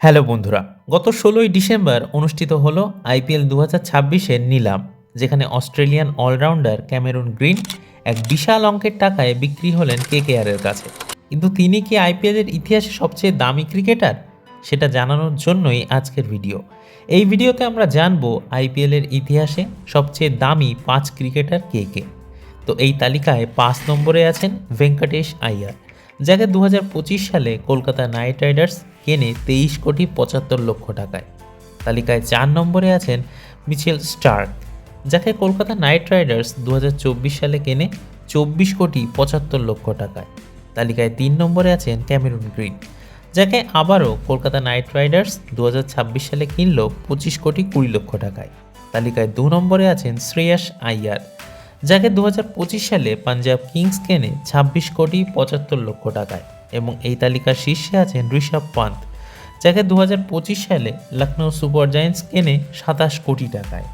Hello বন্ধুরা, গত ১৬ই ডিসেম্বর অনুষ্ঠিত হলো আইপিএল ২০২৬-এর নিলাম, যেখানে অস্ট্রেলিয়ান অলরাউন্ডার ক্যামেরুন গ্রিন এক বিশাল অঙ্কের টাকায় বিক্রি হলেন কেকেআরের কাছে। কিন্তু তিনি কি আইপিএলের ইতিহাসে সবচেয়ে দামি ক্রিকেটার? সেটা জানানোর জন্যই আজকের ভিডিও। এই ভিডিওতে আমরা জানবো আইপিএলের ইতিহাসে সবচেয়ে দামি ৫ ক্রিকেটার কে কে। তো এই তালিকায় ৫ নম্বরে আছেন ভেঙ্কটেশ আইয়ার, যাকে ২০২৫ সালে কলকাতা নাইট রাইডার্স কেনে ২৩,৭৫,০০,০০০ টাকায়। তালিকায় ৪ নম্বরে আছেন মিচেল স্টার্ক, যাকে কলকাতা নাইট রাইডার্স ২০২৪ সালে কেনে ২৪,৭৫,০০,০০০ টাকায়। তালিকায় ৩ নম্বরে আছেন ক্যামেরুন গ্রিন, যাকে আবারও কলকাতা নাইট রাইডার্স ২০২৬ সালে কিনল ২৫,২০,০০,০০০ টাকায়। তালিকায় ২ নম্বরে আছেন শ্রেয়াস আইয়ার, যাকে ২০২৫ সালে পাঞ্জাব কিংস কেনে ২৬,৭৫,০০,০০০ টাকায়। এবং এই তালিকার শীর্ষে আছেন ঋষভ পান্ত, যাকে ২০২৫ সালে লখনৌ সুপার জায়ান্টস কেনে ২৭ কোটি টাকায়।